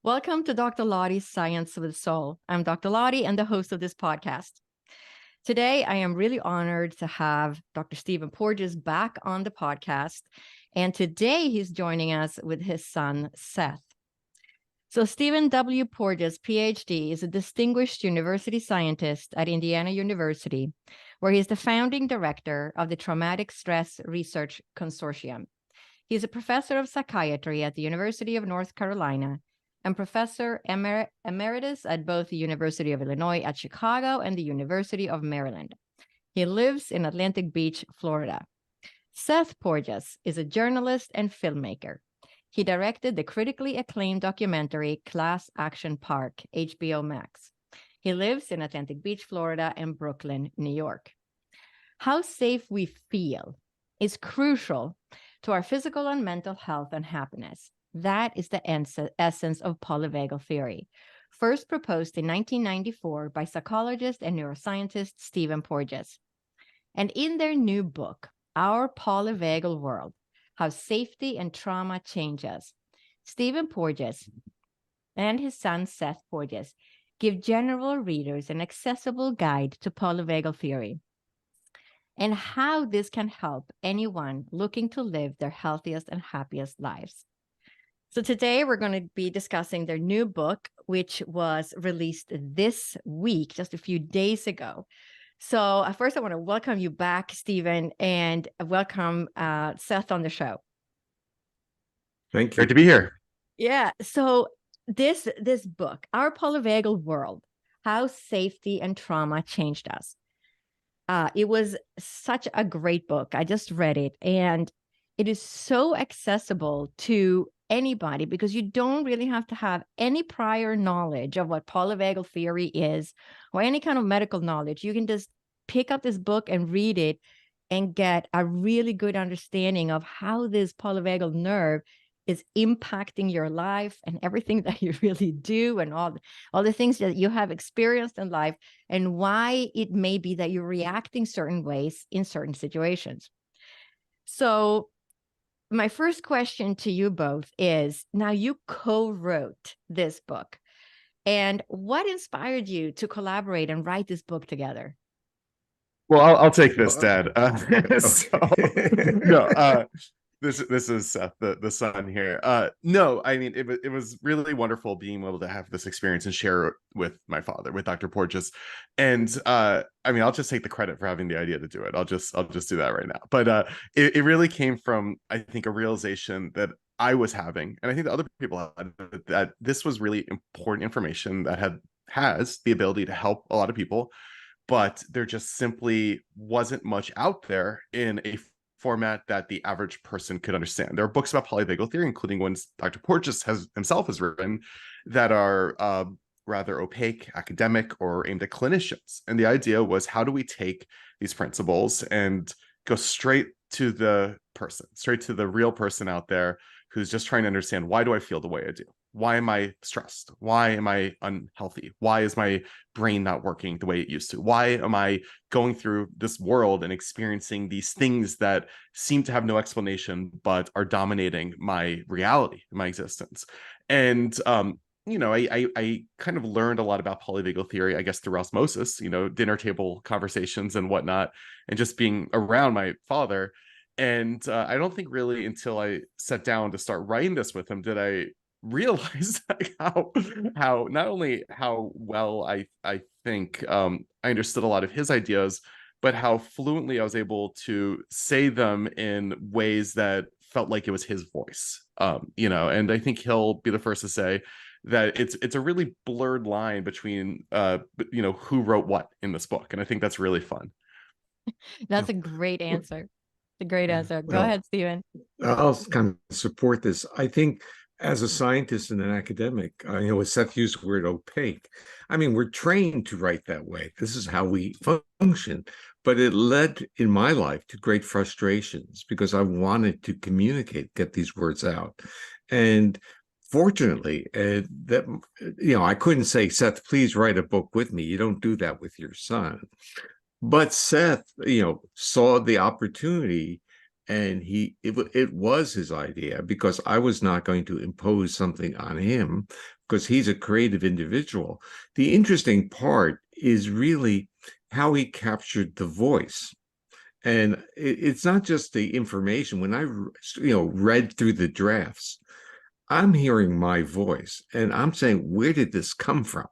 Welcome to Dr. Lotte's Science with Soul. I'm Dr. Lotte and the host of this podcast. Today, I am really honored to have Dr. Stephen Porges back on the podcast. And today, he's joining us with his son, Seth. So Stephen W. Porges, PhD, is a distinguished university scientist at Indiana University, where he is the founding director of the Traumatic Stress Research Consortium. He is a professor of psychiatry at the University of North Carolina and professor emeritus at both the University of Illinois at Chicago and the University of Maryland. He lives in Atlantic Beach, Florida. Seth Porges is a journalist and filmmaker. He directed the critically acclaimed documentary Class Action Park, HBO Max. He lives in Atlantic Beach, Florida, and Brooklyn, New York. How safe we feel is crucial to our physical and mental health and happiness. That is the essence of polyvagal theory, first proposed in 1994 by psychologist and neuroscientist Stephen Porges. And in their new book, Our Polyvagal World, How Safety and Trauma Change Us, Stephen Porges and his son Seth Porges give general readers an accessible guide to polyvagal theory and how this can help anyone looking to live their healthiest and happiest lives. So today we're going to be discussing their new book, which was released this week, just a few days ago. So first I want to welcome you back, Stephen, and welcome Seth on the show. Thank you. Great to be here. Yeah. So this book, Our Polyvagal World, How Safety and Trauma Changed Us. It was such a great book. I just read it, and it is so accessible to anybody because you don't really have to have any prior knowledge of what polyvagal theory is or any kind of medical knowledge. You can just pick up this book and read it and get a really good understanding of how this polyvagal nerve is impacting your life and everything that you really do and all the things that you have experienced in life and why it may be that you're reacting certain ways in certain situations. So my first question to you both is, now you co-wrote this book, and what inspired you to collaborate and write this book together? Well, I'll take this, Dad. This is Seth, the son here. No, I mean, it was really wonderful being able to have this experience and share it with my father, with Dr. Porges. And I mean, I'll just take the credit for having the idea to do it. I'll just do that right now. But it really came from, I think, a realization that I was having, and I think that other people had, that this was really important information that has the ability to help a lot of people, but there just simply wasn't much out there in a format that the average person could understand. There are books about polyvagal theory, including ones Dr. Porges himself has written, that are rather opaque, academic, or aimed at clinicians. And the idea was, how do we take these principles and go straight to the person, straight to the real person out there who's just trying to understand, why do I feel the way I do? Why am I stressed? Why am I unhealthy? Why is my brain not working the way it used to? Why am I going through this world and experiencing these things that seem to have no explanation, but are dominating my reality, my existence? And, I kind of learned a lot about polyvagal theory, I guess, through osmosis, dinner table conversations and whatnot, and just being around my father. And I don't think really until I sat down to start writing this with him did I realize how not only how well I think I understood a lot of his ideas, but how fluently I was able to say them in ways that felt like it was his voice. And I think he'll be the first to say that it's a really blurred line between who wrote what in this book, and I think that's really fun. That's a great answer. A great answer. Go ahead, Stephen. I'll kind of support this. I think as a scientist and an academic, as Seth used the word opaque, I mean, we're trained to write that way. This is how we function. But it led in my life to great frustrations because I wanted to communicate, get these words out. And fortunately, I couldn't say, Seth, please write a book with me. You don't do that with your son. But Seth, saw the opportunity And it was his idea, because I was not going to impose something on him, because he's a creative individual. The interesting part is really how he captured the voice. And it's not just the information. When I read through the drafts, I'm hearing my voice and I'm saying, where did this come from?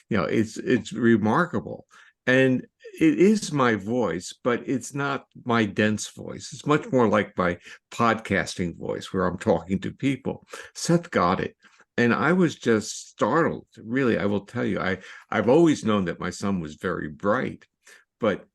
It's remarkable. And it is my voice, but it's not my dense voice. It's much more like my podcasting voice, where I'm talking to people. Seth got it. And I was just startled. Really, I will tell you, I've always known that my son was very bright, but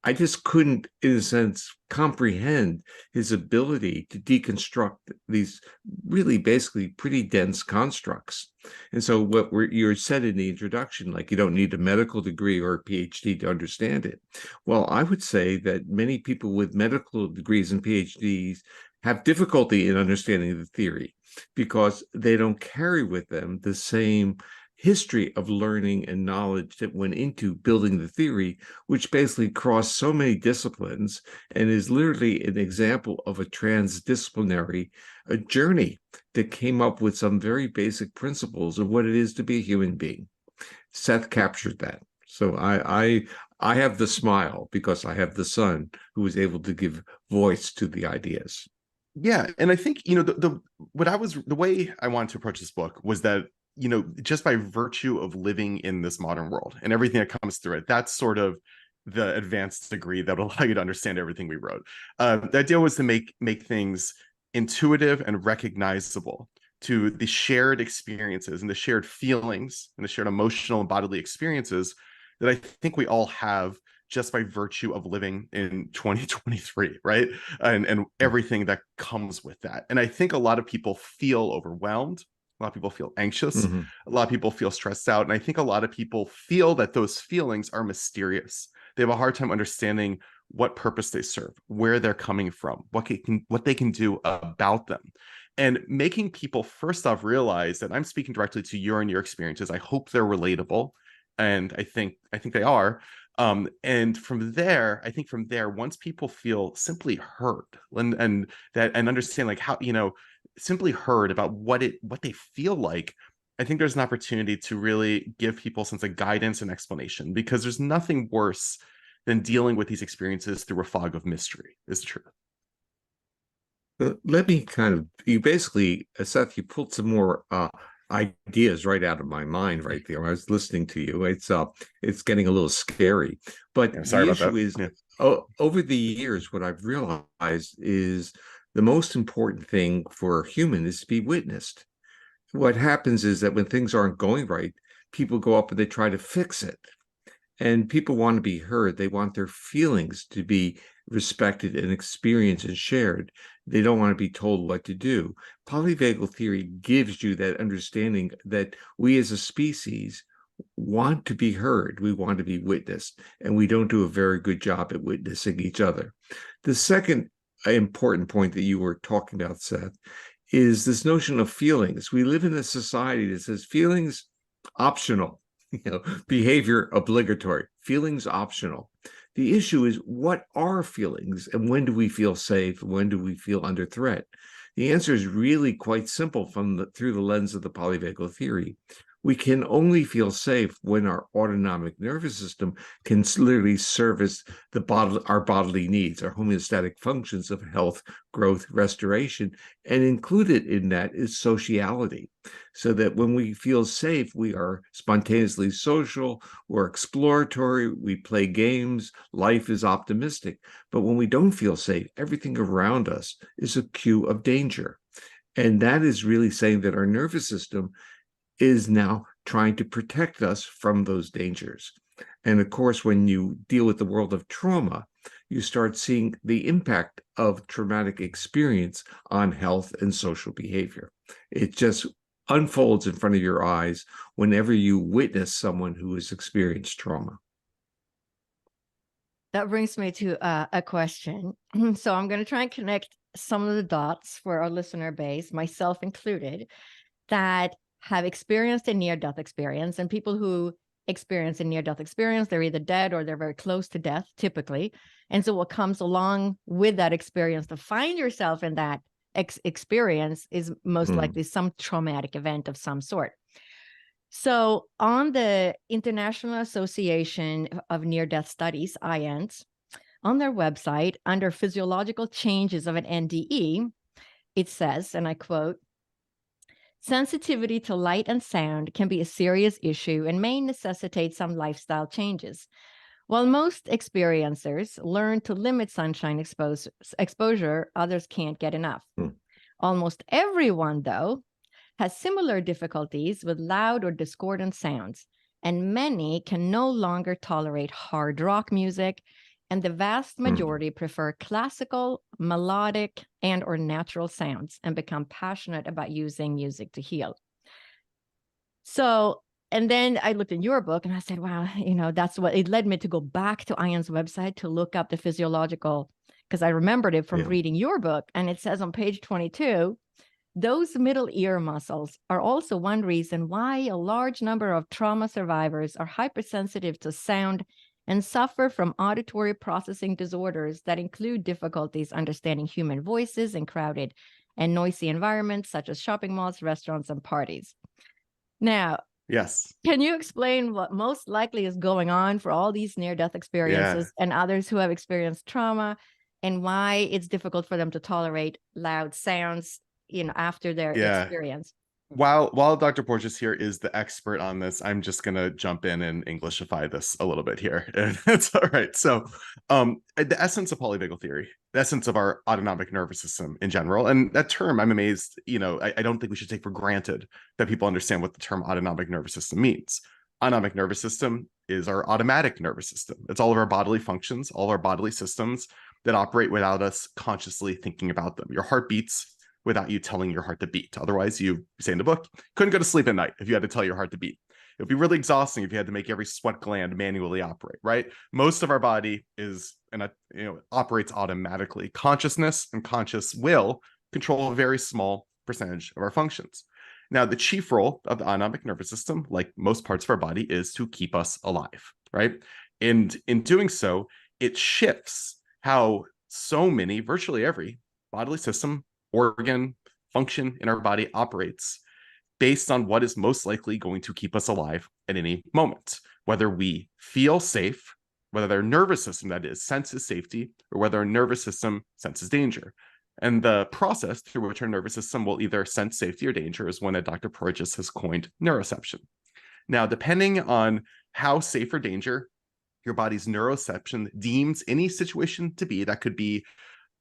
I just couldn't, in a sense, comprehend his ability to deconstruct these really basically pretty dense constructs. And so what you said in the introduction, like you don't need a medical degree or a PhD to understand it. Well, I would say that many people with medical degrees and PhDs have difficulty in understanding the theory, because they don't carry with them the same history of learning and knowledge that went into building the theory, which basically crossed so many disciplines and is literally an example of a transdisciplinary journey that came up with some very basic principles of what it is to be a human being. Seth captured that. So I have the smile because I have the son who was able to give voice to the ideas. Yeah, and I think the way I wanted to approach this book was that just by virtue of living in this modern world and everything that comes through it, that's sort of the advanced degree that will allow you to understand everything we wrote. The idea was to make things intuitive and recognizable to the shared experiences and the shared feelings and the shared emotional and bodily experiences that I think we all have just by virtue of living in 2023, right? And everything that comes with that. And I think a lot of people feel overwhelmed. A lot of people feel anxious. Mm-hmm. A lot of people feel stressed out. And I think a lot of people feel that those feelings are mysterious. They have a hard time understanding what purpose they serve, where they're coming from, what they can do about them. And making people first off realize that I'm speaking directly to your experiences. I hope they're relatable. And I think they are. And from there, once people feel simply heard and understand like how, simply heard about what they feel like, I think there's an opportunity to really give people a sense of guidance and explanation, because there's nothing worse than dealing with these experiences through a fog of mystery, is the truth. Let me you basically, Seth, you pulled some more ideas right out of my mind right there. I was listening to you. It's getting a little scary, but Sorry the about that. issue is, over the years, what I've realized is the most important thing for a human is to be witnessed. What happens is that when things aren't going right, people go up and they try to fix it. And people want to be heard. They want their feelings to be respected and experienced and shared. They don't want to be told what to do. Polyvagal theory gives you that understanding that we as a species want to be heard. We want to be witnessed, and we don't do a very good job at witnessing each other. The second important point that you were talking about, Seth, is this notion of feelings. We live in a society that says feelings optional. Behavior obligatory, feelings optional. The issue is, what are feelings, and when do we feel safe? When do we feel under threat? The answer is really quite simple through the lens of the polyvagal theory. We can only feel safe when our autonomic nervous system can literally service our bodily needs, our homeostatic functions of health, growth, restoration, and included in that is sociality. So that when we feel safe, we are spontaneously social, we're exploratory, we play games, life is optimistic. But when we don't feel safe, everything around us is a cue of danger. And that is really saying that our nervous system is now trying to protect us from those dangers. And of course, when you deal with the world of trauma, you start seeing the impact of traumatic experience on health and social behavior. It just unfolds in front of your eyes whenever you witness someone who has experienced trauma. That brings me to a question. So I'm going to try and connect some of the dots for our listener base, myself included, that have experienced a near-death experience. And people who experience a near-death experience, they're either dead or they're very close to death, typically. And so what comes along with that experience, to find yourself in that experience, is most likely some traumatic event of some sort. So on the International Association of Near-Death Studies, IANS, on their website, under physiological changes of an NDE, it says, and I quote, "Sensitivity to light and sound can be a serious issue and may necessitate some lifestyle changes. While most experiencers learn to limit sunshine exposure, others can't get enough. Almost everyone, though, has similar difficulties with loud or discordant sounds, and many can no longer tolerate hard rock music, and the vast majority prefer classical, melodic, and or natural sounds and become passionate about using music to heal." So, and then I looked in your book and I said, wow, that's what it led me to go back to Ian's website to look up the physiological, because I remembered it from reading your book. And it says on page 22, those middle ear muscles are also one reason why a large number of trauma survivors are hypersensitive to sound and suffer from auditory processing disorders that include difficulties understanding human voices in crowded and noisy environments such as shopping malls, restaurants, and parties. Now, yes, can you explain what most likely is going on for all these near-death experiences and others who have experienced trauma, and why it's difficult for them to tolerate loud sounds, after their experience? While Dr. Porges here is the expert on this, I'm just going to jump in and Englishify this a little bit here. That's all right. So the essence of polyvagal theory, the essence of our autonomic nervous system in general, and that term, I'm amazed, I don't think we should take for granted that people understand what the term autonomic nervous system means. Autonomic nervous system is our automatic nervous system. It's all of our bodily functions, all our bodily systems that operate without us consciously thinking about them. Your heart beats without you telling your heart to beat. Otherwise, you say in the book, couldn't go to sleep at night if you had to tell your heart to beat. It would be really exhausting if you had to make every sweat gland manually operate, right? Most of our body operates automatically. Consciousness and conscious will control a very small percentage of our functions. Now, the chief role of the autonomic nervous system, like most parts of our body, is to keep us alive, right? And in doing so, it shifts how so many, virtually every bodily system, organ, function in our body operates based on what is most likely going to keep us alive at any moment. Whether we feel safe, whether our nervous system, that is, senses safety, or whether our nervous system senses danger. And the process through which our nervous system will either sense safety or danger is one that Dr. Porges has coined neuroception. Now, depending on how safe or danger your body's neuroception deems any situation to be, that could be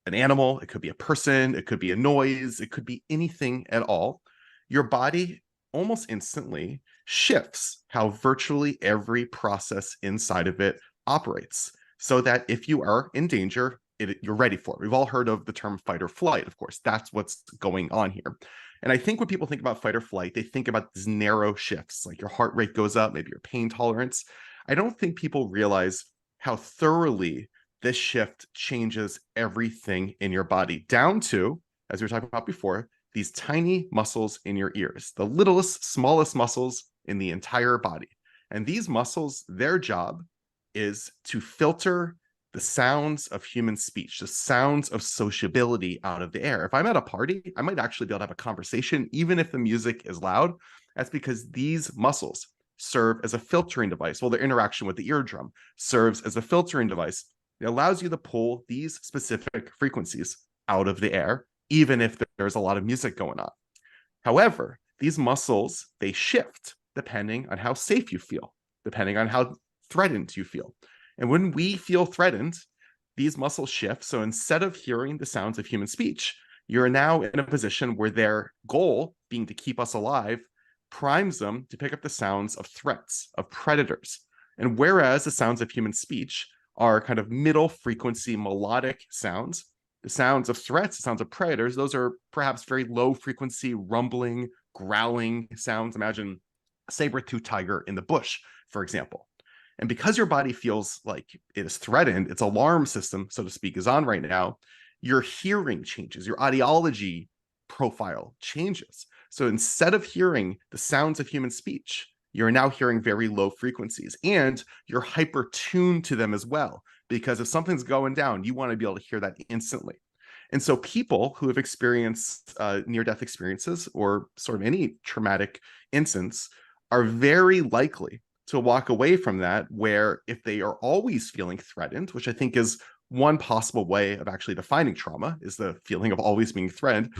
an animal, it could be a person, it could be a noise, it could be anything at all, your body almost instantly shifts how virtually every process inside of it operates, so that if you are in danger, you're ready for it. We've all heard of the term fight or flight, of course. That's what's going on here. And I think when people think about fight or flight, they think about these narrow shifts, like your heart rate goes up, maybe your pain tolerance. I don't think people realize how thoroughly this shift changes everything in your body, down to, as we were talking about before, these tiny muscles in your ears, the littlest, smallest muscles in the entire body. And these muscles, their job is to filter the sounds of human speech, the sounds of sociability out of the air. If I'm at a party, I might actually be able to have a conversation, even if the music is loud. That's because these muscles serve as a filtering device. Well, their interaction with the eardrum serves as a filtering device. It allows you to pull these specific frequencies out of the air, even if there's a lot of music going on. However, these muscles, they shift depending on how safe you feel, depending on how threatened you feel. And when we feel threatened, these muscles shift. So instead of hearing the sounds of human speech, you're now in a position where their goal, being to keep us alive, primes them to pick up the sounds of threats, of predators. And whereas the sounds of human speech are kind of middle frequency melodic sounds, the sounds of threats, the sounds of predators, those are perhaps very low frequency rumbling, growling sounds. Imagine a saber-toothed tiger in the bush, for example. And because your body feels like it is threatened, its alarm system, so to speak, is on right now, your hearing changes, your audiology profile changes. So instead of hearing the sounds of human speech, you're now hearing very low frequencies, and you're hyper tuned to them as well. because if something's going down, you want to be able to hear that instantly. And so people who have experienced near-death experiences or sort of any traumatic instance are very likely to walk away from that, where if they are always feeling threatened, which I think is one possible way of actually defining trauma, is the feeling of always being threatened.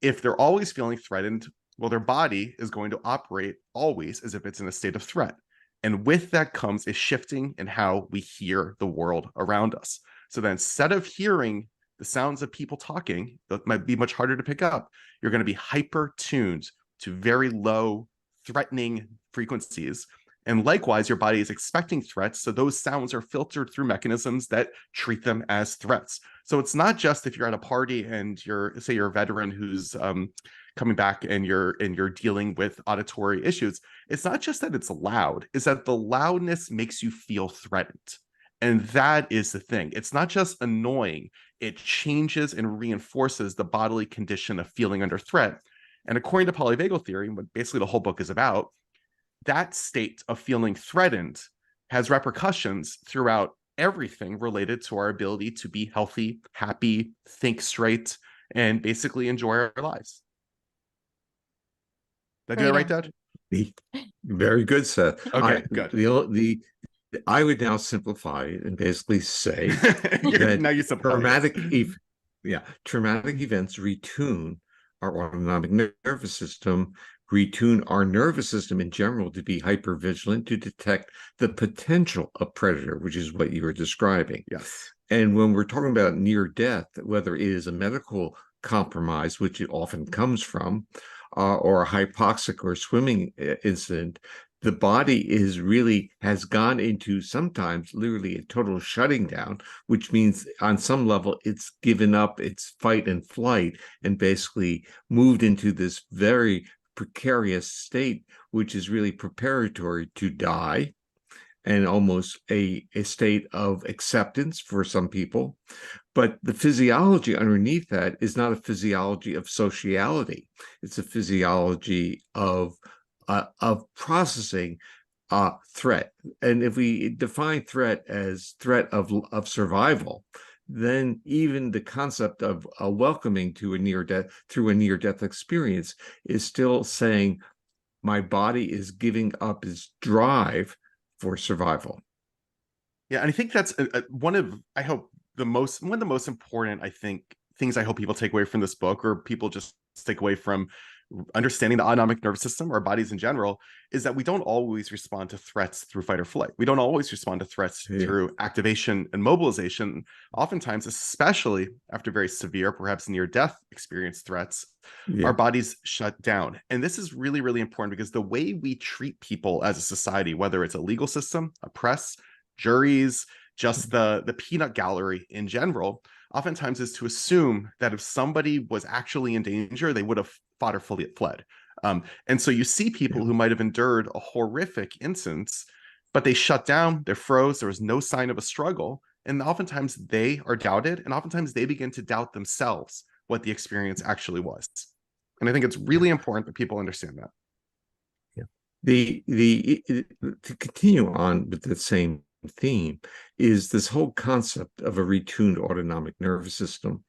If they're always feeling threatened, well, their body is going to operate always as if it's in a state of threat. And with that comes a shifting in how we hear the world around us. So then instead of hearing the sounds of people talking that might be much harder to pick up, you're going to be hyper tuned to very low threatening frequencies. And likewise, your body is expecting threats. So those sounds are filtered through mechanisms that treat them as threats. So it's not just if you're at a party and say you're a veteran who's coming back and you're dealing with auditory issues. It's not just that it's loud, it's that the loudness makes you feel threatened. And that is the thing. It's not just annoying, it changes and reinforces the bodily condition of feeling under threat. And according to polyvagal theory, what basically the whole book is about, that state of feeling threatened has repercussions throughout everything related to our ability to be healthy, happy, think straight, and basically enjoy our lives. Did I do that right, Dad? Very good, Seth. Okay, good. I would now simplify it and basically say that now you traumatic events retune our autonomic nervous system, retune our nervous system in general to be hypervigilant, to detect the potential of predator, which is what you were describing. Yes. And when we're talking about near death, whether it is a medical compromise, which it often comes from, or a hypoxic or swimming incident, the body has gone into sometimes literally a total shutting down, which means on some level it's given up its fight and flight and basically moved into this very precarious state, which is really preparatory to die, and almost a state of acceptance for some people. But the physiology underneath that is not a physiology of sociality. It's a physiology of processing threat. And if we define threat as threat of survival, then even the concept of welcoming to a near-death experience is still saying my body is giving up its drive for survival. Yeah, and I think that's one of the most important, I think, things I hope people take away from this book, or people just take away from understanding the autonomic nervous system, our bodies in general, is that we don't always respond to threats through fight or flight. We don't always respond to threats through activation and mobilization. Oftentimes, especially after very severe, perhaps near-death experience threats, our bodies shut down. And this is really, really important, because the way we treat people as a society, whether it's a legal system, a press, juries, just the peanut gallery in general, oftentimes is to assume that if somebody was actually in danger, they would have fought or fled. And so you see people who might have endured a horrific instance, but they shut down, they're froze, there was no sign of a struggle. And oftentimes they are doubted, and oftentimes they begin to doubt themselves what the experience actually was. And I think it's really important that people understand that. To continue on with the same theme is this whole concept of a retuned autonomic nervous system.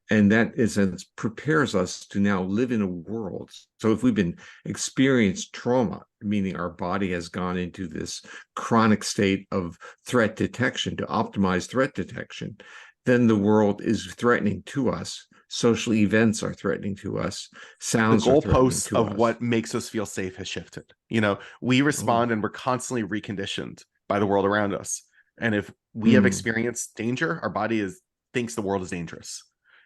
And that, in a sense, prepares us to now live in a world. So if we've been experienced trauma, meaning our body has gone into this chronic state of threat detection, to optimize threat detection, then the world is threatening to us. Social events are threatening to us. Sounds the are threatening to us. The goalposts of what makes us feel safe has shifted. We respond and we're constantly reconditioned by the world around us. And if we have experienced danger, our body thinks the world is dangerous.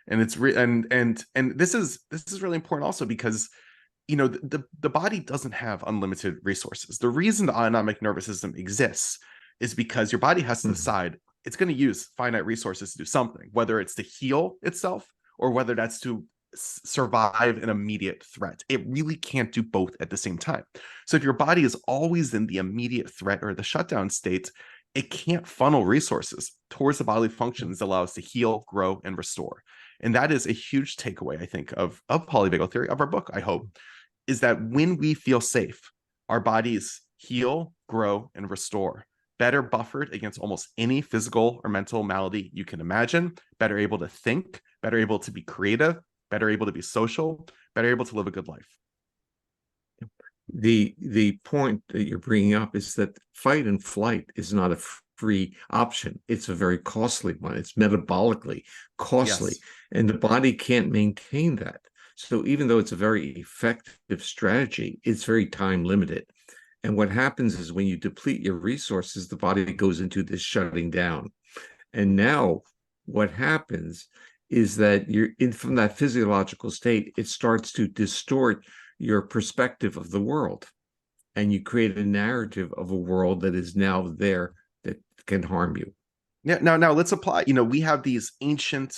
And it's and this is really important also, because the body doesn't have unlimited resources. The reason the autonomic nervous system exists is because your body has to decide it's going to use finite resources to do something, whether it's to heal itself or whether that's to survive an immediate threat. It really can't do both at the same time. So if your body is always in the immediate threat or the shutdown state, it can't funnel resources towards the bodily functions that allow us to heal, grow, and restore. And that is a huge takeaway, I think, of polyvagal theory, of our book, I hope, is that when we feel safe, our bodies heal, grow, and restore. better buffered against almost any physical or mental malady you can imagine, better able to think, better able to be creative, better able to be social, better able to live a good life. The point that you're bringing up is that fight and flight is not a free option. It's a very costly one. It's metabolically costly, Yes. and the body can't maintain that. So even though it's a very effective strategy, it's very time limited. And what happens is when you deplete your resources, the body goes into this shutting down. And now what happens is that you're in from that physiological state, it starts to distort your perspective of the world. And you create a narrative of a world that is now there that can harm you. Yeah. Now let's apply, we have these ancient,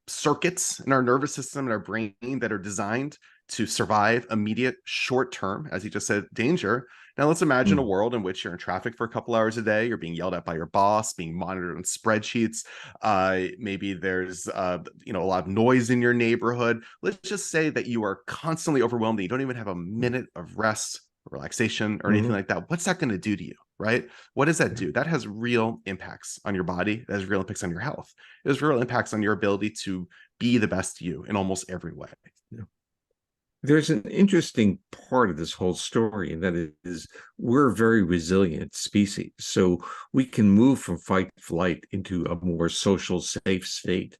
circuits in our nervous system and our brain that are designed to survive immediate short term, as you just said, danger. Now let's imagine a world in which you're in traffic for a couple hours a day, you're being yelled at by your boss, being monitored on spreadsheets. Maybe there's a lot of noise in your neighborhood. Let's just say that you are constantly overwhelmed, and you don't even have a minute of rest, relaxation, or anything like that. What's that going to do to you, right? What does that do? That has real impacts on your body. That has real impacts on your health. It has real impacts on your ability to be the best you in almost every way. Yeah. There's an interesting part of this whole story, and that is we're a very resilient species. So we can move from fight flight into a more social, safe state.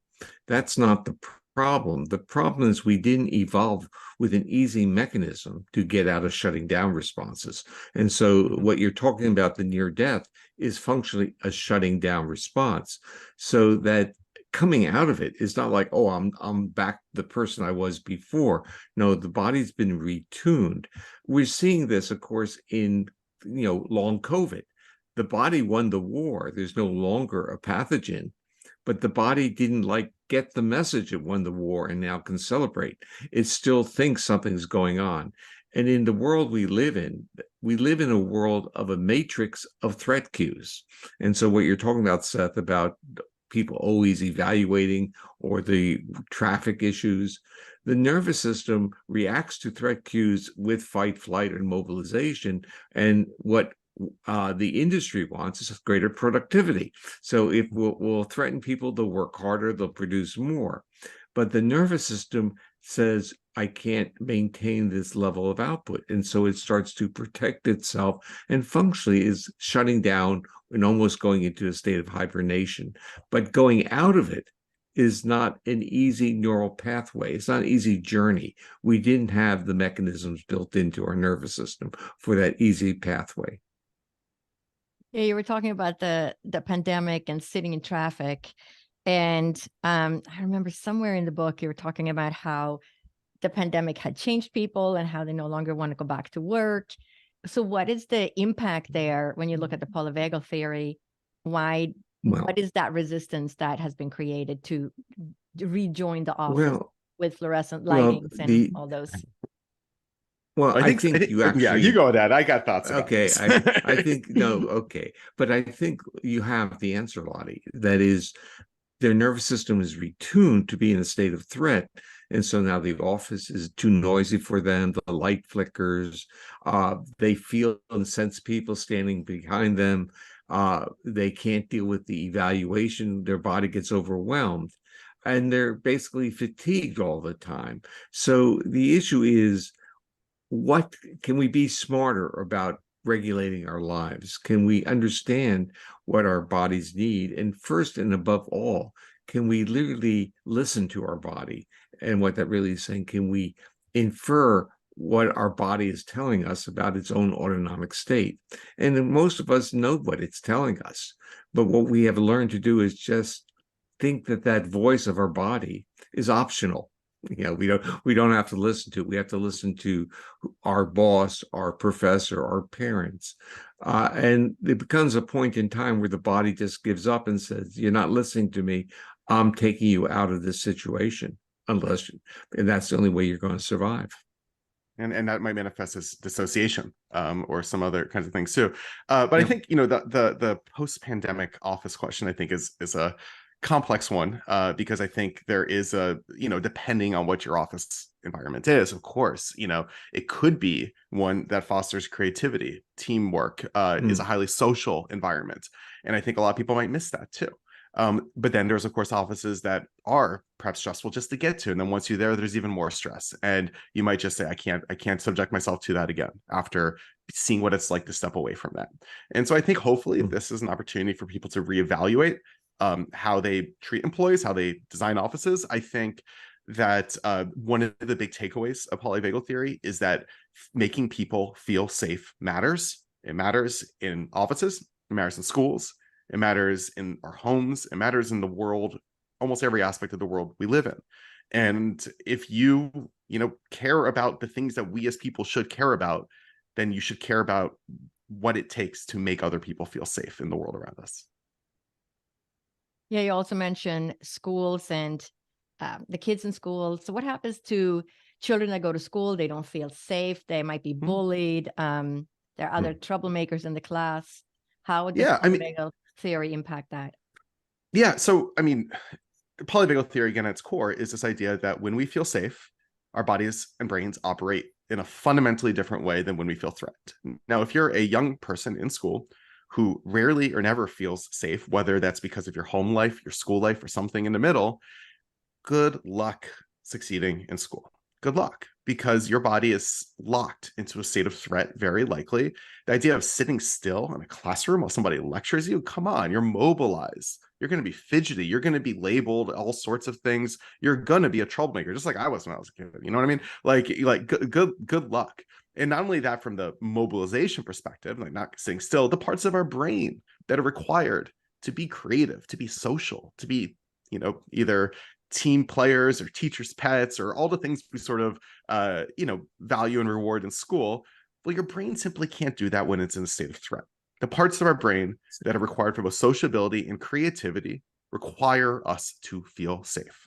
That's not the problem. The problem is we didn't evolve with an easy mechanism to get out of shutting down responses. And so what you're talking about, the near death, is functionally a shutting down response. So that coming out of it is not like, oh, I'm back the person I was before. No, the body's been retuned. We're seeing this, of course, in long COVID. The body won the war. There's no longer a pathogen, but the body didn't get the message it won the war and now can celebrate. It still thinks something's going on. And in the world we live in a world of a matrix of threat cues. And so what you're talking about, Seth, about people always evaluating, or the traffic issues, the nervous system reacts to threat cues with fight, flight, and mobilization. And what the industry wants is greater productivity. So if we'll threaten people, they'll work harder, they'll produce more. But the nervous system says, I can't maintain this level of output. And so it starts to protect itself and functionally is shutting down and almost going into a state of hibernation. But going out of it is not an easy neural pathway. It's not an easy journey. We didn't have the mechanisms built into our nervous system for that easy pathway. Yeah, you were talking about the pandemic and sitting in traffic. And I remember somewhere in the book, you were talking about how the pandemic had changed people and how they no longer want to go back to work. So what is the impact there when you look at the polyvagal theory? What is that resistance that has been created to rejoin the office with fluorescent lightings and all those? Well, I think you actually... Yeah, you go with that. I got thoughts about this. I think, no, okay. But I think you have the answer, Lotte. That is, their nervous system is retuned to be in a state of threat. And so now the office is too noisy for them. The light flickers. They feel and sense people standing behind them. They can't deal with the evaluation. Their body gets overwhelmed. And they're basically fatigued all the time. So the issue is, what can we be smarter about regulating our lives? Can we understand what our bodies need? And first and above all, can we literally listen to our body? And what that really is saying, can we infer what our body is telling us about its own autonomic state? And most of us know what it's telling us. But what we have learned to do is just think that that voice of our body is optional. We don't have to listen to it. We have to listen to our boss, our professor, our parents. And it becomes a point in time where the body just gives up and says, you're not listening to me. I'm taking you out of this situation, and that's the only way you're going to survive. And that might manifest as dissociation or some other kinds of things too. But I think, the post-pandemic office question, I think is a complex one, because I think there is depending on what your office environment is. Of course, it could be one that fosters creativity, teamwork, is a highly social environment. And I think a lot of people might miss that too. But then there's, of course, offices that are perhaps stressful just to get to. And then once you're there, there's even more stress. And you might just say, I can't subject myself to that again after seeing what it's like to step away from that. And so I think hopefully this is an opportunity for people to reevaluate how they treat employees, how they design offices. I think that one of the big takeaways of polyvagal theory is that making people feel safe matters. It matters in offices, it matters in schools, it matters in our homes, it matters in the world, almost every aspect of the world we live in. And if you care about the things that we as people should care about, then you should care about what it takes to make other people feel safe in the world around us. Yeah, you also mentioned schools and the kids in school. So what happens to children that go to school? They don't feel safe. They might be bullied. There are other troublemakers in the class. How does polyvagal theory impact that? Yeah, so polyvagal theory, again, at its core, is this idea that when we feel safe, our bodies and brains operate in a fundamentally different way than when we feel threatened. Now, if you're a young person in school who rarely or never feels safe, whether that's because of your home life, your school life, or something in the middle, good luck succeeding in school. Good luck, because your body is locked into a state of threat, very likely. The idea of sitting still in a classroom while somebody lectures you, come on, you're mobilized. You're going to be fidgety. You're going to be labeled all sorts of things. You're going to be a troublemaker, just like I was when I was a kid. You know what I mean? Like good luck. And not only that, from the mobilization perspective, like not sitting still, the parts of our brain that are required to be creative, to be social, to be, either team players or teachers' pets, or all the things we sort of, value and reward in school. Well, your brain simply can't do that when it's in a state of threat. The parts of our brain that are required for both sociability and creativity require us to feel safe.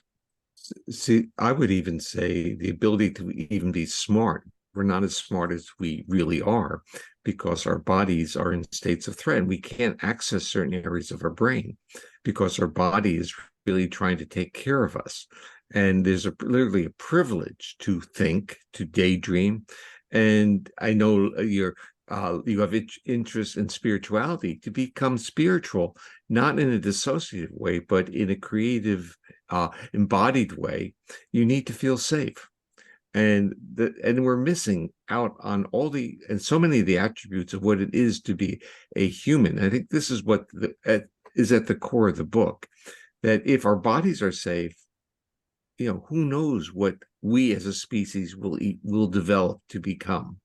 See, I would even say the ability to even be smart. We're not as smart as we really are because our bodies are in states of threat. We can't access certain areas of our brain because our body is really trying to take care of us. And there's literally a privilege to think, to daydream. And I know you have interest in spirituality. To become spiritual, not in a dissociative way, but in a creative, embodied way, you need to feel safe. And we're missing out on so many of the attributes of what it is to be a human. I think this is what is at the core of the book, that if our bodies are safe, who knows what we as a species will develop to become.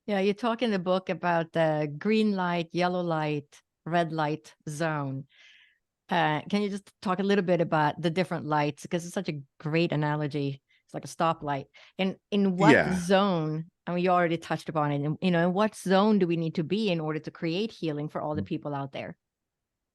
Yeah, you talk in the book about the green light, yellow light, red light zone. Can you just talk a little bit about the different lights? Because it's such a great analogy. It's like a stoplight. And in what zone, you already touched upon it, in what zone do we need to be in order to create healing for all the people out there?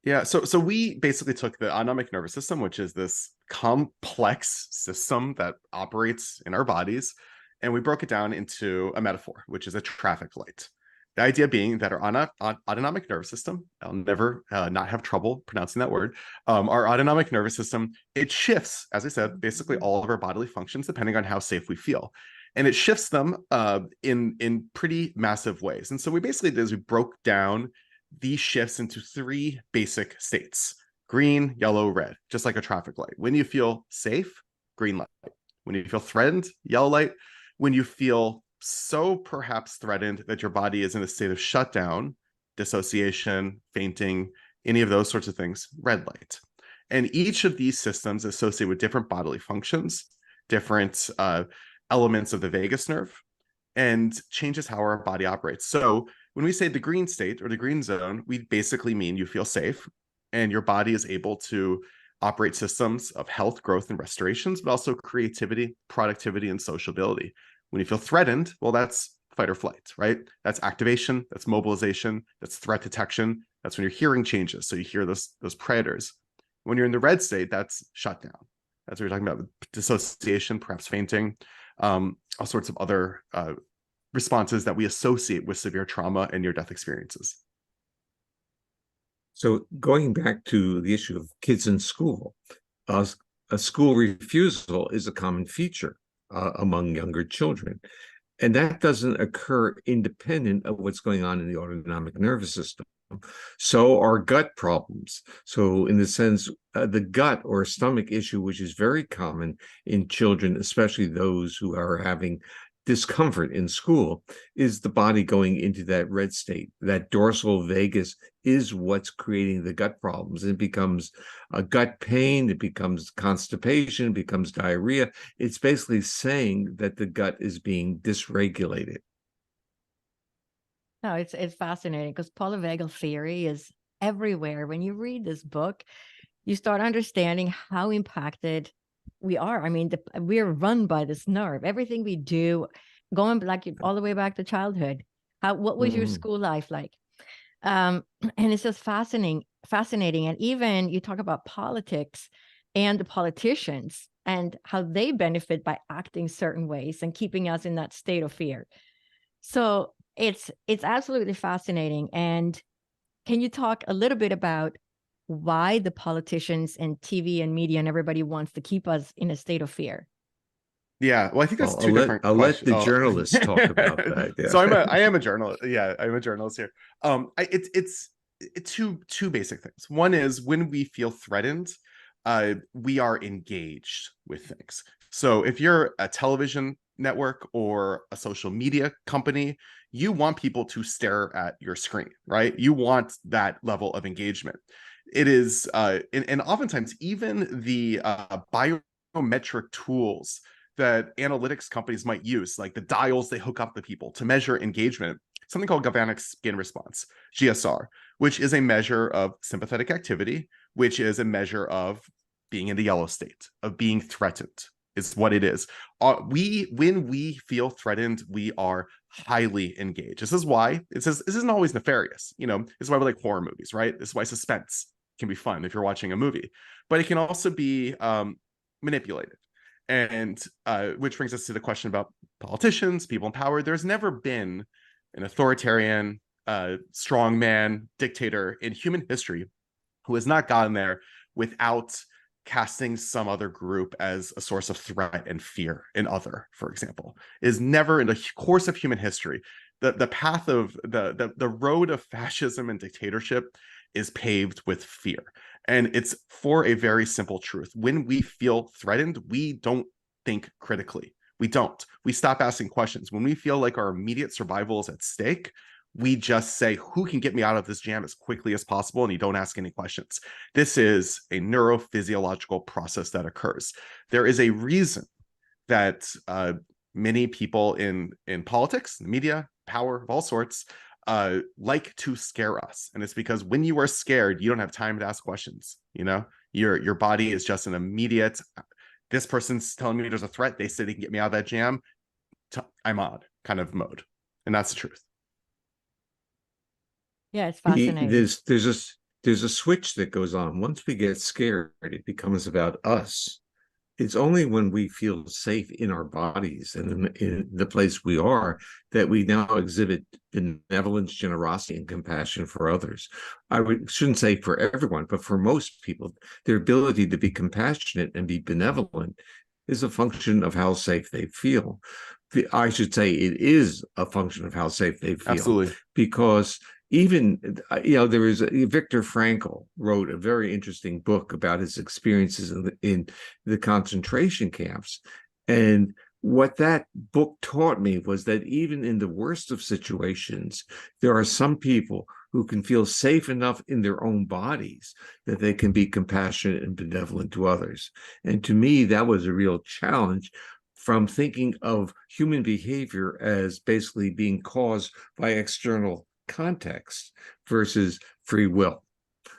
Yeah, so we basically took the autonomic nervous system, which is this complex system that operates in our bodies, and we broke it down into a metaphor, which is a traffic light. The idea being that our autonomic nervous system, I'll never not have trouble pronouncing that word, our autonomic nervous system, it shifts, as I said, basically all of our bodily functions depending on how safe we feel. And it shifts them in pretty massive ways. And so we basically did is we broke down these shifts into three basic states: green, yellow, red, just like a traffic light. When you feel safe, green light. When you feel threatened, yellow light. When you feel so perhaps threatened that your body is in a state of shutdown, dissociation, fainting, any of those sorts of things, red light. And each of these systems associate with different bodily functions, different elements of the vagus nerve, and changes how our body operates. So when we say the green state or the green zone, we basically mean you feel safe and your body is able to operate systems of health, growth, and restorations, but also creativity, productivity, and sociability. When you feel threatened, well, that's fight or flight, right? That's activation, that's mobilization, that's threat detection. That's when your hearing changes. So you hear those predators. When you're in the red state, that's shutdown. That's what you're talking about: dissociation, perhaps fainting, all sorts of other responses that we associate with severe trauma and near-death experiences. So going back to the issue of kids in school, a school refusal is a common feature among younger children. And that doesn't occur independent of what's going on in the autonomic nervous system. So are gut problems. So in the sense, the gut or stomach issue, which is very common in children, especially those who are having discomfort in school, is the body going into that red state. That dorsal vagus is what's creating the gut problems. It becomes a gut pain, it becomes constipation, it becomes diarrhea. It's basically saying that the gut is being dysregulated. No, it's fascinating because polyvagal theory is everywhere. When you read this book, you start understanding how impacted we are. I mean, we're run by this nerve. Everything we do, going like all the way back to childhood. What was your school life like? And it's just fascinating. And even you talk about politics and the politicians and how they benefit by acting certain ways and keeping us in that state of fear. So it's absolutely fascinating. And can you talk a little bit about why the politicians and TV and media and everybody wants to keep us in a state of fear? Yeah, well, I think that's I'll let the journalists talk about that. Yeah. So I am a journalist. Yeah, I'm a journalist here. It's two basic things. One is when we feel threatened, we are engaged with things. So if you're a television network or a social media company, you want people to stare at your screen, right? You want that level of engagement. It is, and oftentimes even the biometric tools that analytics companies might use, like the dials they hook up to people to measure engagement, something called galvanic skin response, GSR, which is a measure of sympathetic activity, which is a measure of being in the yellow state, of being threatened, is what it is. When we feel threatened, we are highly engaged. This is why this isn't always nefarious. This is why we like horror movies, right? This is why suspense can be fun if you're watching a movie, but it can also be manipulated. And which brings us to the question about politicians, people in power. There's never been an authoritarian, strongman, dictator in human history who has not gotten there without casting some other group as a source of threat and fear in other, for example. Is never in the course of human history. The path of the road of fascism and dictatorship is paved with fear. And it's for a very simple truth. When we feel threatened, we don't think critically. We don't. We stop asking questions. When we feel like our immediate survival is at stake, we just say, who can get me out of this jam as quickly as possible? And you don't ask any questions. This is a neurophysiological process that occurs. There is a reason that many people in politics, media, power of all sorts, like to scare us. And it's because when you are scared, you don't have time to ask questions. Your body is just an immediate, this person's telling me there's a threat, they say they can get me out of that jam, I'm on kind of mode. And that's the truth. Yeah, it's fascinating. There's a switch that goes on. Once we get scared, it becomes about us. It's only when we feel safe in our bodies and in the place we are that we now exhibit benevolence, generosity, and compassion for others. Shouldn't say for everyone, but for most people, their ability to be compassionate and be benevolent is a function of how safe they feel. I should say it is a function of how safe they feel. Absolutely. Because even, there is Viktor Frankl wrote a very interesting book about his experiences in the concentration camps. And what that book taught me was that even in the worst of situations, there are some people who can feel safe enough in their own bodies that they can be compassionate and benevolent to others. And to me, that was a real challenge, from thinking of human behavior as basically being caused by external context versus free will.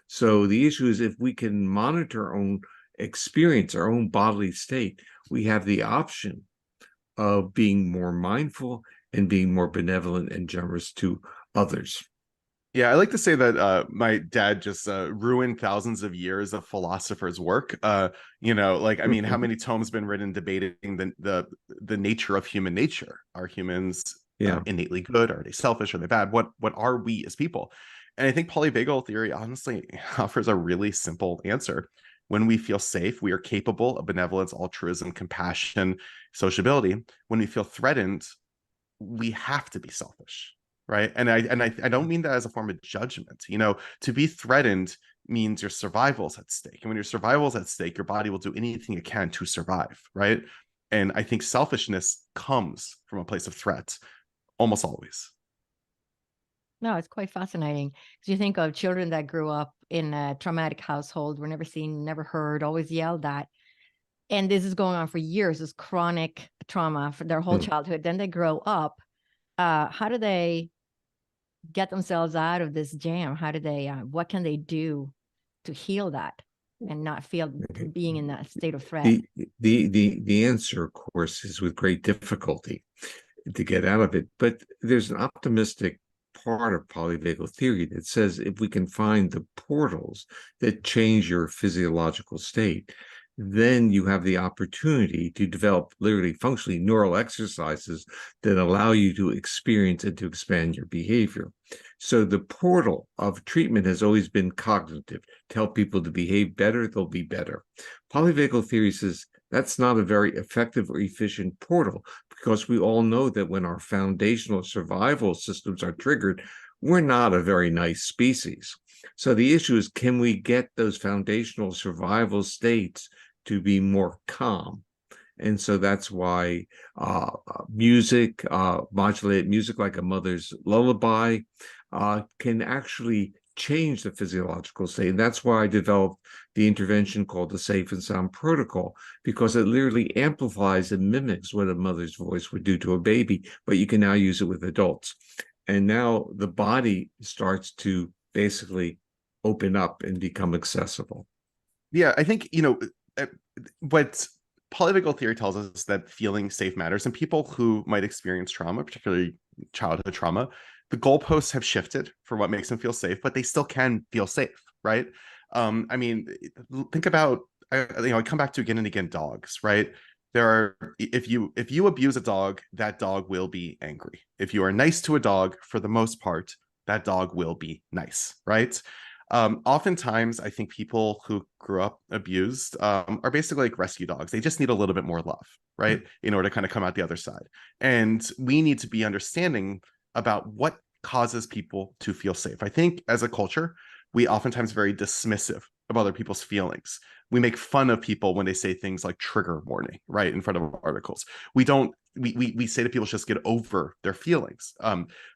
So the issue is, if we can monitor our own experience, our own bodily state, we have the option of being more mindful and being more benevolent and generous to others. Yeah, I like to say that my dad just ruined thousands of years of philosophers' work. How many tomes been written debating the nature of human nature? Are humans innately good? Are they selfish? Are they bad? What are we as people? And I think polyvagal theory honestly offers a really simple answer. When we feel safe, we are capable of benevolence, altruism, compassion, sociability. When we feel threatened, we have to be selfish, right? And I don't mean that as a form of judgment. You know, to be threatened means your survival's at stake. And when your survival's at stake, your body will do anything it can to survive, right? And I think selfishness comes from a place of threat almost always. No, it's quite fascinating because you think of children that grew up in a traumatic household, were never seen, never heard, always yelled at. And this is going on for years, this chronic trauma for their whole childhood. Then they grow up. How do they get themselves out of this jam? How do they, what can they do to heal that and not feel being in that state of threat? The answer, of course, is with great difficulty to get out of it. But there's an optimistic part of polyvagal theory that says if we can find the portals that change your physiological state, then you have the opportunity to develop literally functionally neural exercises that allow you to experience and to expand your behavior. So the portal of treatment has always been cognitive. Tell people to behave better, they'll be better. Polyvagal theory says that's not a very effective or efficient portal because we all know that when our foundational survival systems are triggered, we're not a very nice species. So the issue is, can we get those foundational survival states to be more calm? And so that's why music, modulated music like a mother's lullaby, can actually change the physiological state. And that's why I developed the intervention called the Safe and Sound Protocol, because it literally amplifies and mimics what a mother's voice would do to a baby, but you can now use it with adults. And now the body starts to basically open up and become accessible. Yeah, I think, you know, what polyvagal theory tells us that feeling safe matters, and people who might experience trauma, particularly childhood trauma, the goalposts have shifted for what makes them feel safe, but they still can feel safe, right? I mean, think about, I come back to again and again dogs, right? There are, if you abuse a dog, that dog will be angry. If you are nice to a dog, for the most part, that dog will be nice, right? Oftentimes, I think people who grew up abused are basically like rescue dogs. They just need a little bit more love, right? In order to kind of come out the other side. And we need to be understanding about what causes people to feel safe. I think as a culture, we oftentimes very dismissive of other people's feelings. We make fun of people when they say things like trigger warning, right, in front of articles. We say to people, just get over their feelings.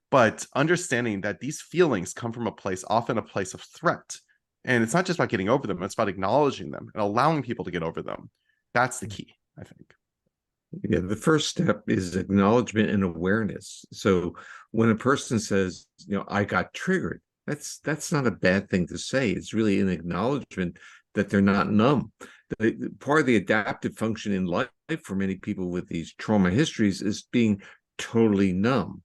But understanding that these feelings come from often a place of threat. And it's not just about getting over them, it's about acknowledging them and allowing people to get over them. That's the key, I think. Yeah, the first step is acknowledgement and awareness. So when a person says, I got triggered, that's not a bad thing to say. It's really an acknowledgement that they're not numb. Part of the adaptive function in life for many people with these trauma histories is being totally numb.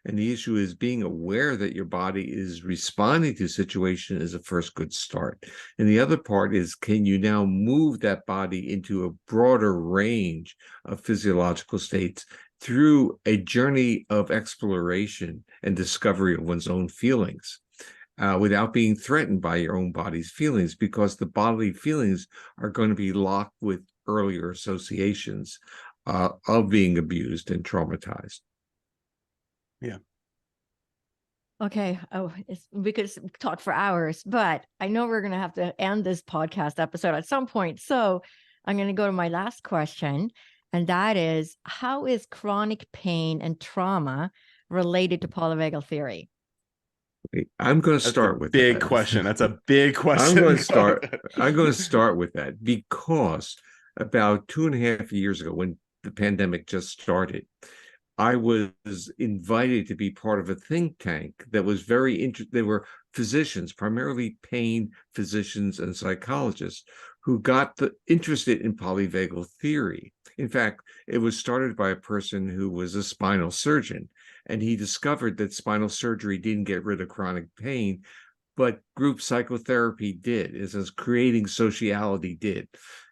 And the issue is being aware that your body is responding to a situation is a first good start. And the other part is, can you now move that body into a broader range of physiological states through a journey of exploration and discovery of one's own feelings without being threatened by your own body's feelings, because the bodily feelings are going to be locked with earlier associations of being abused and traumatized. Yeah. Okay. We could talk for hours, but I know we're going to have to end this podcast episode at some point. So I'm going to go to my last question. And that is, how is chronic pain and trauma related to polyvagal theory? I'm going to start with big question. That's a big question. I'm going to start with that because about 2.5 years ago, when the pandemic just started, I was invited to be part of a think tank that was very interesting. There were physicians, primarily pain physicians and psychologists, who got interested in polyvagal theory. In fact, it was started by a person who was a spinal surgeon, and he discovered that spinal surgery didn't get rid of chronic pain, but group psychotherapy did, as creating Sociality did.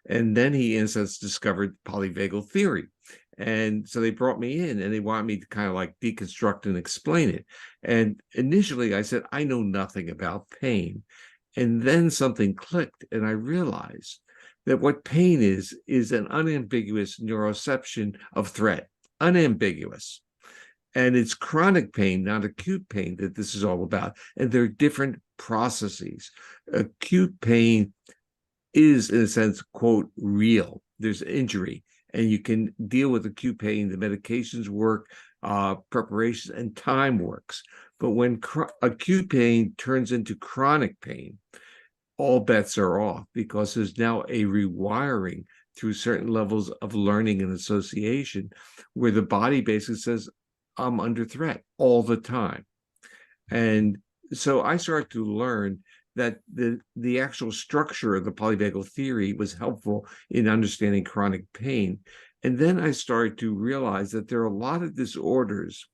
And then he, in a sense, discovered polyvagal theory. And so they brought me in and they wanted me to kind of like deconstruct and explain it. And initially I said, I know nothing about pain. And then something clicked and I realized that what pain is an unambiguous neuroception of threat, unambiguous. And it's chronic pain, not acute pain, that this is all about. And there are different processes. Acute pain is, in a sense, quote, real. There's injury, and you can deal with acute pain. The medications work, preparations, and time works. But when acute pain turns into chronic pain, all bets are off, because there's now a rewiring through certain levels of learning and association where the body basically says, I'm under threat all the time. And so I started to learn that the actual structure of the polyvagal theory was helpful in understanding chronic pain. And then I started to realize that there are a lot of disorders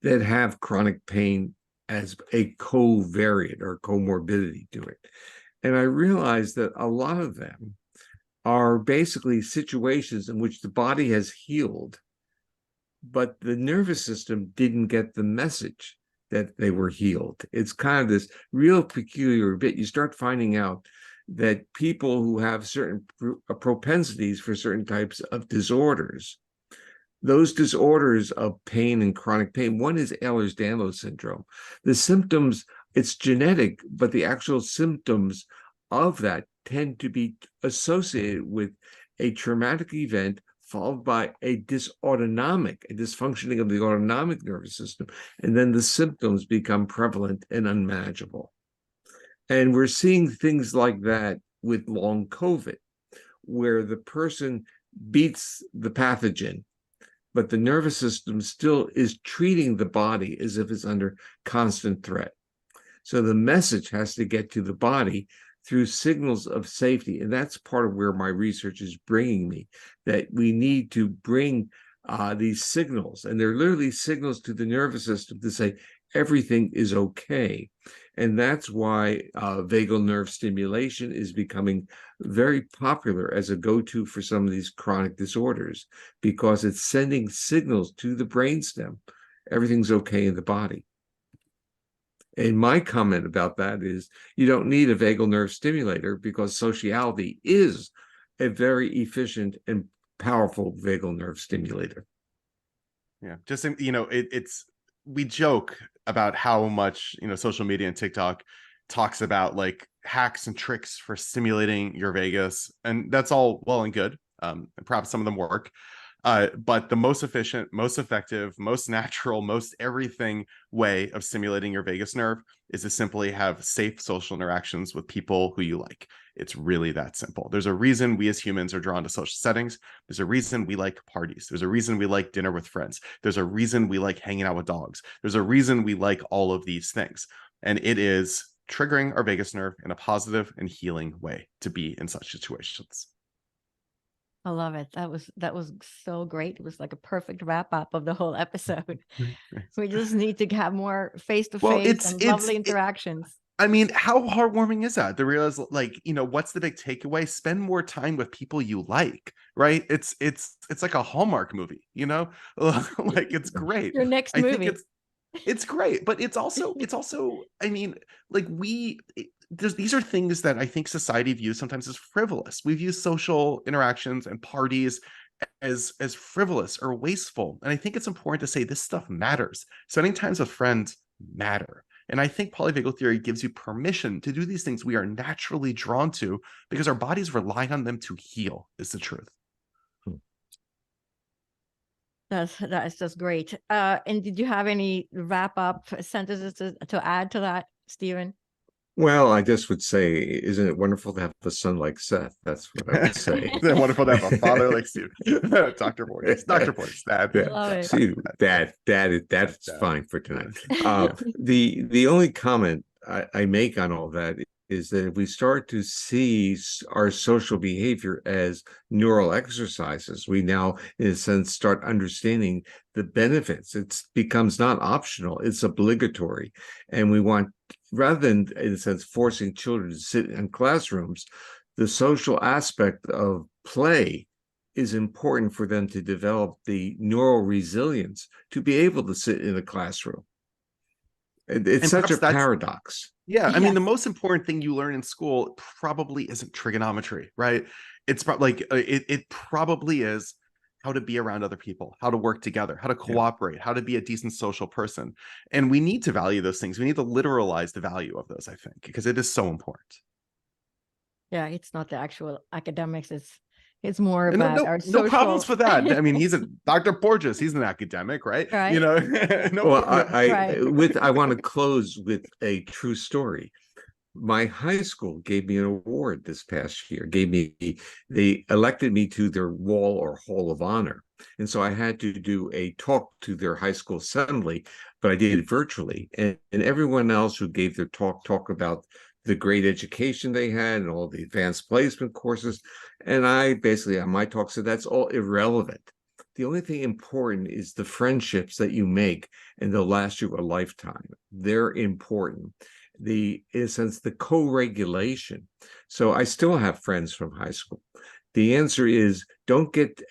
that have chronic pain as a covariate or comorbidity to it. And I realized that a lot of them are basically situations in which the body has healed, but the nervous system didn't get the message that they were healed. It's kind of this real peculiar bit. You start finding out that people who have certain propensities for certain types of disorders, those disorders of pain and chronic pain, one is Ehlers-Danlos syndrome. The symptoms, it's genetic, but the actual symptoms of that tend to be associated with a traumatic event followed by a dysfunctioning of the autonomic nervous system. And then the symptoms become prevalent and unmanageable. And we're seeing things like that with long COVID, where the person beats the pathogen, but the nervous system still is treating the body as if it's under constant threat. So the message has to get to the body through signals of safety. And that's part of where my research is bringing me, that we need to bring these signals, and they're literally signals to the nervous system to say everything is okay. And that's why vagal nerve stimulation is becoming very popular as a go-to for some of these chronic disorders, because it's sending signals to the brainstem. Everything's okay in the body. And my comment about that is you don't need a vagal nerve stimulator, because Sociality is a very efficient and powerful vagal nerve stimulator. Yeah, just, we joke about how much, social media and TikTok talks about like hacks and tricks for stimulating your vagus, and that's all well and good. And perhaps some of them work. But the most efficient, most effective, most natural, most everything way of stimulating your vagus nerve is to simply have safe social interactions with people who you like. It's really that simple. There's a reason we as humans are drawn to social settings. There's a reason we like parties. There's a reason we like dinner with friends. There's a reason we like hanging out with dogs. There's a reason we like all of these things. And it is triggering our vagus nerve in a positive and healing way to be in such situations. I love it. That was so great. It was like a perfect wrap up of the whole episode. We just need to have more face-to-face and lovely interactions. I mean, how heartwarming is that? To realize, like, what's the big takeaway? Spend more time with people you like, right? It's like a Hallmark movie, like, it's great. Your next movie. I think it's great, but it's also, I mean, like, these are things that I think society views sometimes as frivolous. We view social interactions and parties as frivolous or wasteful. And I think it's important to say this stuff matters. Spending time with friends matter. And I think polyvagal theory gives you permission to do these things we are naturally drawn to because our bodies rely on them to heal, is the truth. That's just great. And did you have any wrap up sentences to add to that, Stephen? Well, I just would say, isn't it wonderful to have a son like Seth? That's what I would say. Isn't it wonderful to have a father like Steve? Dr. Porges, Dad. Yeah. See, Dad, it's fine for tonight. The only comment I make on all that is that if we start to see our social behavior as neural exercises, we now, in a sense, start understanding the benefits. It becomes not optional, it's obligatory. And we want, rather than, in a sense, forcing children to sit in classrooms, the social aspect of play is important for them to develop the neural resilience to be able to sit in a classroom. It's such a paradox. Yeah, I mean, Yes. the most important thing you learn in school probably isn't trigonometry, right? It's probably like it probably is how to be around other people, how to work together, how to Yeah. cooperate, how to be a decent social person. And we need to value those things. We need to literalize the value of those, I think, because it is so important. Yeah, it's not the actual academics. It's more And about our no problems social. with that. I mean, he's a Dr. Porges, he's an academic, right? Right. You know, no Well, problem. I want to close with a true story. My high school gave me an award this past year. They elected me to their wall or hall of honor. And so I had to do a talk to their high school assembly, but I did it virtually. And everyone else who gave their talk about the great education they had and all the advanced placement courses. And I basically, on my talk, said that's all irrelevant. The only thing important is the friendships that you make, and they'll last you a lifetime. They're important. In a sense, the co-regulation. So I still have friends from high school. The answer is don't get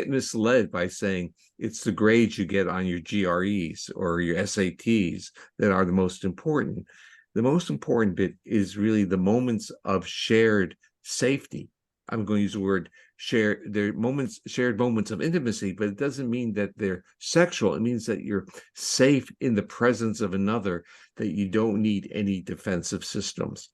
misled by saying it's the grades you get on your GREs or your SATs that are the most important. The most important bit is really the moments of shared safety. I'm going to use the word shared moments of intimacy, but it doesn't mean that they're sexual. It means that you're safe in the presence of another, that you don't need any defensive systems.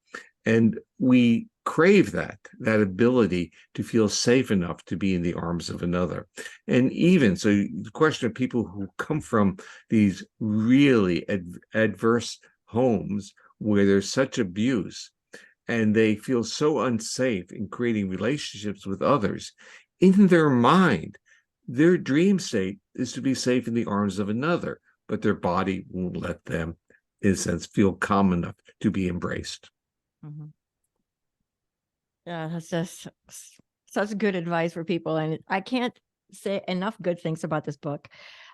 And we crave that ability to feel safe enough to be in the arms of another. And even so, the question of people who come from these really adverse homes where there's such abuse, and they feel so unsafe in creating relationships with others, in their mind, their dream state is to be safe in the arms of another, but their body won't let them, in a sense, feel calm enough to be embraced. Mm-hmm. Yeah, that's just such good advice for people. And I can't say enough good things about this book.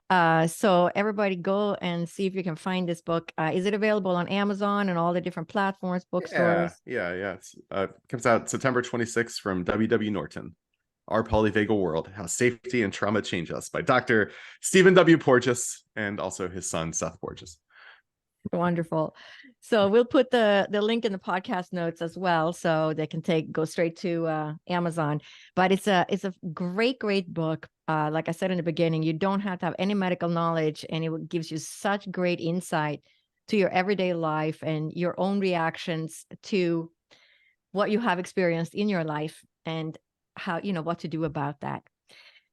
So everybody go and see if you can find this book. Is it available on Amazon and all the different platforms, bookstores? Yeah. It comes out September 26th from W.W. Norton. Our Polyvagal World, How Safety and Trauma Change Us, by Dr. Stephen W. Porges and also his son, Seth Porges. Wonderful. So we'll put the link in the podcast notes as well, so they can go straight to Amazon. But it's a great book. Like I said in the beginning, you don't have to have any medical knowledge, and it gives you such great insight to your everyday life and your own reactions to what you have experienced in your life and how, what to do about that.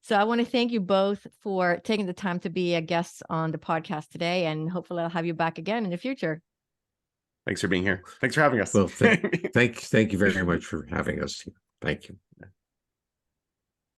So I want to thank you both for taking the time to be a guest on the podcast today, and hopefully I'll have you back again in the future. Thanks for being here. Thanks for having us. Well, thank you very much for having us here. Thank you.